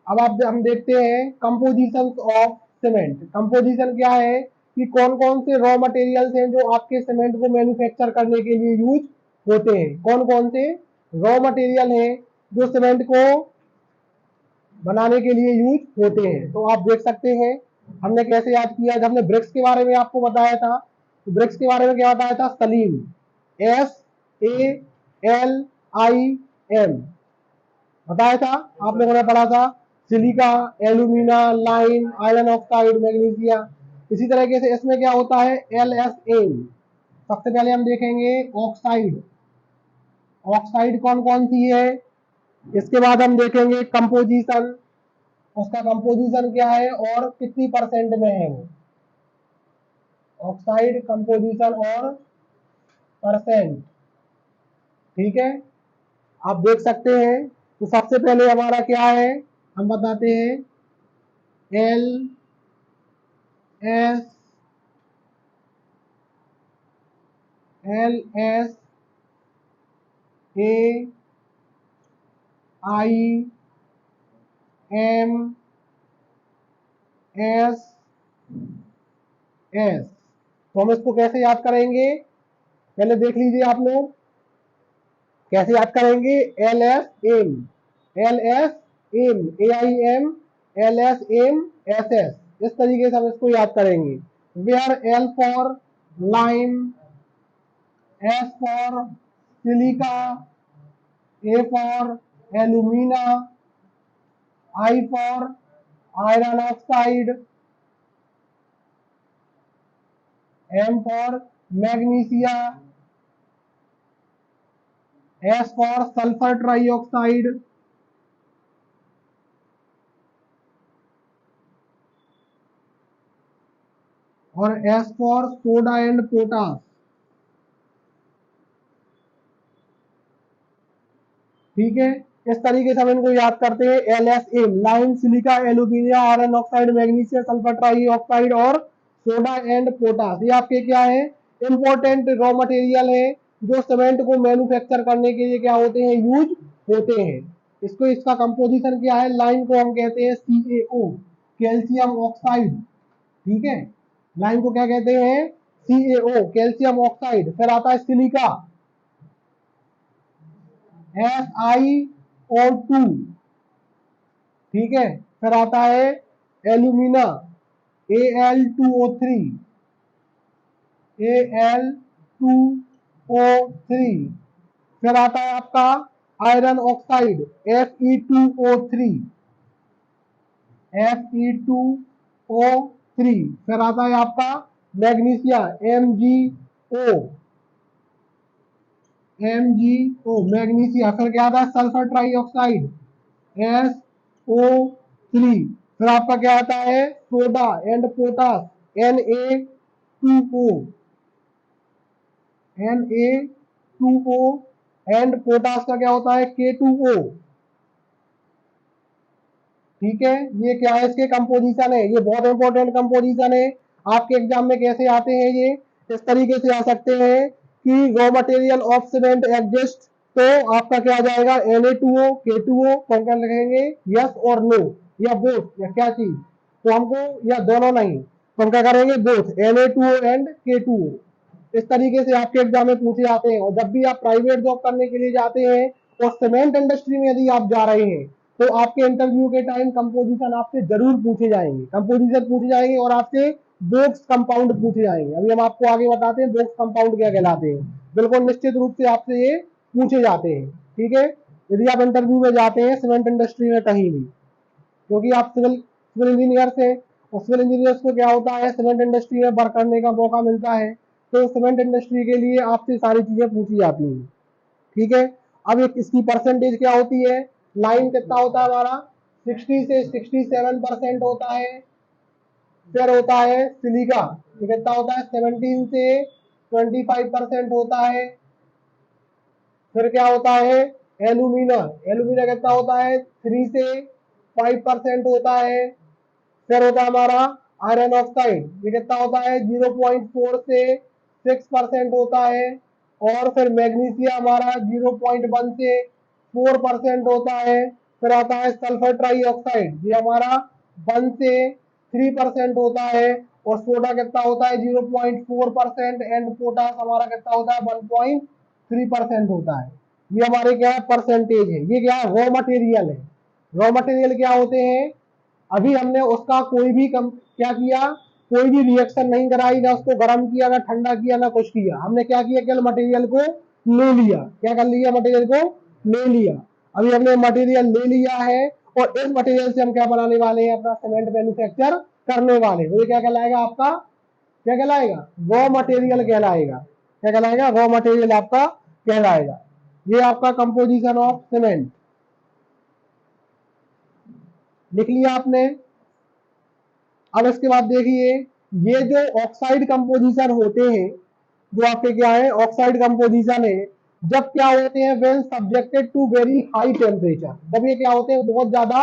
अब आप हम देखते हैं कंपोजिशन ऑफ सीमेंट। कंपोजिशन क्या है कि कौन कौन से रॉ मटेरियल्स हैं जो आपके सीमेंट को मैन्युफैक्चर करने के लिए यूज होते हैं। कौन कौन से रॉ मटेरियल हैं जो सीमेंट को बनाने के लिए यूज होते हैं। तो आप देख सकते हैं हमने कैसे याद किया। जब हमने ब्रिक्स के बारे में आपको बताया था, तो ब्रिक्स के बारे में क्या बताया था? सलीम, SALIM बताया था, आप लोगों ने पढ़ा था। Silica, alumina, lime, iron oxide, magnesia. इसी तरीके से इसमें क्या होता है? LSAIM। सबसे पहले हम देखेंगे ऑक्साइड। ऑक्साइड कौन कौन सी है, इसके बाद हम देखेंगे कंपोजिशन, उसका कंपोजिशन क्या है और कितनी परसेंट में है वो। ऑक्साइड कंपोजिशन और परसेंट, ठीक है। आप देख सकते हैं। तो सबसे पहले हमारा क्या है, हम बताते हैं। LSAIMS। तो हम इसको कैसे याद करेंगे, पहले देख लीजिए आप लोग कैसे याद करेंगे। LSAIM, LSAIM, AIM, LSAIM, SS, इस तरीके से हम इसको याद करेंगे। Where L for lime, S for silica, A for alumina, I for iron oxide, M for magnesia, S for sulphur trioxide, और S for soda and potash. ठीक है, इस तरीके से हम इनको याद करते हैं। LSAIM, lime, silica, alumina, iron oxide, magnesium, sulphur trioxide और सोडा एंड पोटास। ये आपके क्या है? इंपॉर्टेंट रॉ मटेरियल है जो सीमेंट को मैन्युफैक्चर करने के लिए क्या होते हैं? यूज होते हैं। इसको इसका कंपोजिशन क्या है? लाइम को हम कहते हैं CaO, कैल्शियम ऑक्साइड। ठीक है, लाइम को क्या कहते हैं? CaO, calcium oxide. फिर आता है सिलिका, SiO2। ठीक है, फिर आता है एल्यूमिना, Al2O3, Al2O3। फिर आता है आपका आयरन ऑक्साइड, Fe2O3, Fe2O3। फिर आता है आपका मैग्नीशिया, MgO, मैग्नीशिया। फिर क्या आता है? Sulphur trioxide, SO3। फिर आपका क्या आता है? Soda and potash, Na2O, Na2O। And potash का क्या होता है? K2O। ठीक है, ये क्या है? इसके कंपोजिशन है। ये बहुत इंपॉर्टेंट कंपोजिशन है। आपके एग्जाम में कैसे आते हैं ये? इस तरीके से आ सकते हैं कि raw material of cement exist, तो आपका क्या आ जाएगा? Na2O, K2O। कौन क्या लिखेंगे? यस और नो, या बोथ, या क्या चीज? तो हमको, या दोनों नहीं, तो हम क्या करेंगे? Both, Na2O and K2O। इस तरीके से आपके एग्जाम में पूछे जाते हैं। और जब भी आप प्राइवेट जॉब करने के लिए जाते हैं और सीमेंट इंडस्ट्री में यदि आप जा रहे हैं, तो आपके इंटरव्यू के टाइम कंपोजिशन आपसे जरूर पूछे जाएंगे। कंपोजिशन पूछे जाएंगे और आपसे बोक्स कंपाउंड पूछे जाएंगे। अभी हम आपको आगे बताते हैं बोक्स कंपाउंड क्या कहलाते हैं। बिल्कुल निश्चित रूप से आपसे ये पूछे जाते हैं। ठीक है, यदि आप इंटरव्यू में जाते हैं सीमेंट इंडस्ट्री में कहीं भी, क्योंकि आप सिविल सिविल इंजीनियर से, और सिविल इंजीनियर्स को क्या होता है? सीमेंट इंडस्ट्री में वर्क करने का मौका मिलता है। तो सीमेंट इंडस्ट्री के लिए आपसे सारी चीजें पूछी जाती हैं। ठीक है, अब एक इसकी परसेंटेज क्या होती है? लाइन कितना होता है हमारा? 60 से 67% होता है। फिर होता है सिलिका, ये कितना होता है? 17 से 25% होता है। फिर क्या होता है? एल्यूमिना, एल्यूमिना कितना होता है? 3 से 5% होता है। फिर होता है हमारा आयरन ऑक्साइड, ये कितना होता है? 0.4 से 6% होता है। और फिर मैग्नीशिया हमारा 0.1 से 4% होता है। फिर आता है सल्फर ट्राइऑक्साइड, ये हमारा 1 से 3% होता है, और सोडा कितना होता है 0.4%, एंड पोटास हमारा कितना होता है 1.3% होता है। ये हमारे क्या है परसेंटेज है। ये क्या है रॉ मटेरियल है। रॉ मटेरियल क्या होते हैं, अभी हमने उसका कोई भी क्या किया, कोई भी रिएक्शन नहीं कराई, ना उसको गर्म किया, ना ठंडा किया, ना कुछ किया। हमने क्या किया, केवल मटेरियल को ले लिया। क्या कर लिया, मटेरियल को ले लिया। अभी हमने मटेरियल ले लिया है, और इस मटेरियल से हम क्या बनाने वाले हैं, अपना सीमेंट मैन्युफैक्चर करने वाले। तो ये क्या कहलाएगा आपका, क्या कहलाएगा, रॉ मटेरियल कहलाएगा। क्या कहलाएगा, रॉ मटेरियल आपका कहलाएगा। ये आपका कंपोजिशन ऑफ सीमेंट लिख लिया आपने। अब इसके बाद देखिए, ये जो ऑक्साइड कंपोजिशन होते हैं, जो आपके क्या है ऑक्साइड कंपोजिशन है, जब क्या होते हैं, when subjected to very high temperature, जब ये क्या होते हैं बहुत ज्यादा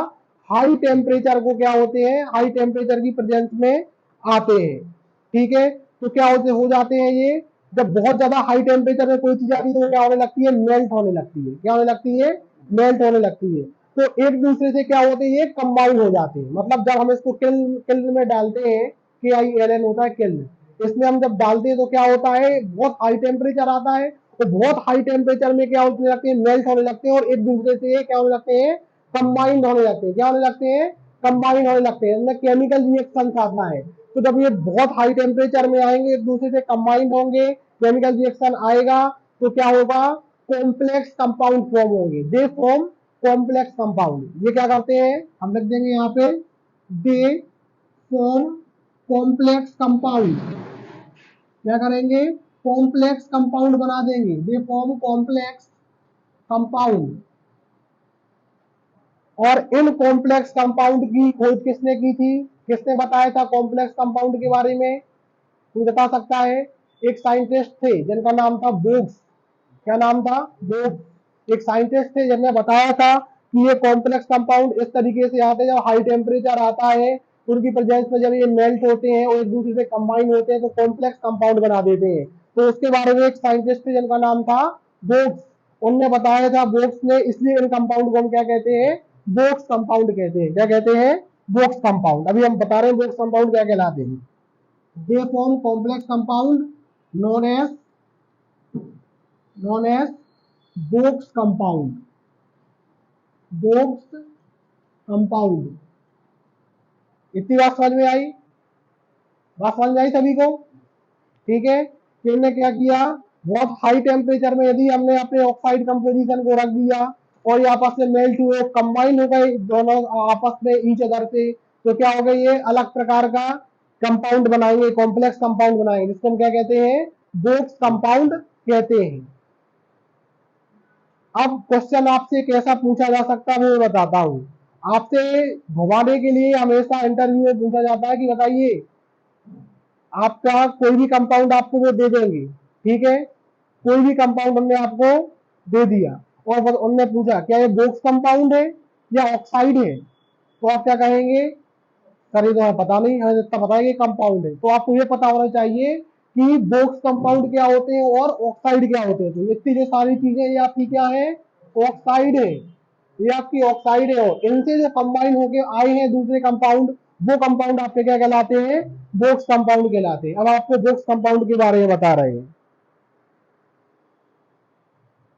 हाई टेम्परेचर को क्या होते हैं, हाई टेम्परेचर की प्रेजेंस में आते हैं। ठीक है, तो क्या होते हो जाते हैं ये, जब बहुत ज्यादा हाई टेम्परेचर में कोई चीज आती है तो क्या होने लगती है, मेल्ट होने लगती है। क्या होने लगती है, मेल्ट होने लगती है। तो एक दूसरे से क्या होते हैं, ये कंबाइन हो जाते हैं। मतलब जब हम इसको किल्न में डालते हैं, KILN होता है किल्न, इसमें हम जब डालते हैं तो क्या होता है, बहुत हाई टेम्परेचर आता है, तो बहुत हाई टेम्परेचर में क्या होने लगते हैं, मेल्ट होने लगते हैं, और एक दूसरे से क्या होने लगते हैं, कंबाइंड होने लगते हैं। क्या होने लगते हैं, कंबाइंड होने लगते हैं। इनमें केमिकल रिएक्शन आता है। तो जब ये बहुत हाई टेम्परेचर में आएंगे, एक दूसरे से कंबाइंड होंगे, केमिकल रिएक्शन आएगा, तो क्या होगा, कॉम्प्लेक्स कंपाउंड फॉर्म होंगे। They form complex compound. ये क्या करते हैं, हम लिख देंगे यहाँ पे, दे फॉर्म कॉम्प्लेक्स कंपाउंड। क्या करेंगे, कॉम्प्लेक्स कंपाउंड बना देंगे। They form complex compound. और इन कॉम्प्लेक्स कंपाउंड की खोज किसने की थी, किसने बताया था कॉम्प्लेक्स कंपाउंड के बारे में, कोई बता सकता है। एक साइंटिस्ट थे जिनका नाम था बोक्स। क्या नाम था, बोक्स। एक साइंटिस्ट थे जिन्होंने बताया था कि ये कॉम्प्लेक्स कंपाउंड इस तरीके से आते हैं, जब हाई टेम्परेचर आता है उनकी प्रेजेंस में जब ये मेल्ट होते हैं और एक दूसरे से कंबाइन होते हैं तो कॉम्प्लेक्स कंपाउंड बना देते हैं। तो उसके बारे में एक साइंटिस्ट थे जिनका नाम था बोक्स। उनने बताया था, बोक्स ने, इसलिए इन कंपाउंड को हम क्या कहते हैं, बोक्स कंपाउंड कहते हैं। क्या कहते हैं, बोक्स कंपाउंड। अभी हम बता रहे हैं बोक्स कंपाउंड क्या कहलाते हैं। They form complex compound known as Box compound. Box compound. इतनी बात समझ में आई, बात समझ में आई सभी को। ठीक है, तो इन्होंने क्या किया, बहुत हाई टेम्परेचर में यदि हमने अपने ऑक्साइड कंपोजिशन को रख दिया और ये आपस में मेल्ट हुए, कंबाइन हो गए दोनों आपस में ईच अदर से, तो क्या हो गए, ये अलग प्रकार का कंपाउंड बनाएंगे, कॉम्प्लेक्स कंपाउंड बनाएंगे, जिसको हम क्या कहते हैं, बोक्स कंपाउंड कहते हैं। अब क्वेश्चन आपसे कैसा पूछा जा सकता है वो बताता हूं। आपसे घुमाने के लिए हमेशा इंटरव्यू में पूछा जाता है कि बताइए, आपका कोई भी कंपाउंड आपको वो दे देंगे। ठीक है, कोई भी कंपाउंड हमने आपको दे दिया और उन्होंने पूछा क्या ये बोक्स कंपाउंड है या ऑक्साइड है, तो आप क्या कहेंगे, सर ये तो हमें पता नहीं, हमें इतना पता है कि कंपाउंड है। तो आपको ये पता होना चाहिए कि बोक्स कंपाउंड क्या होते हैं और ऑक्साइड क्या होते हैं। तो इतनी जो सारी चीजें ये आपकी क्या है, ऑक्साइड है, ये आपकी ऑक्साइड है, और इनसे जो कंबाइन होके आए हैं दूसरे कंपाउंड, वो कंपाउंड आपके क्या कहलाते हैं, बोक्स कंपाउंड कहलाते हैं। अब आपको बोक्स कंपाउंड के बारे में बता रहे हैं।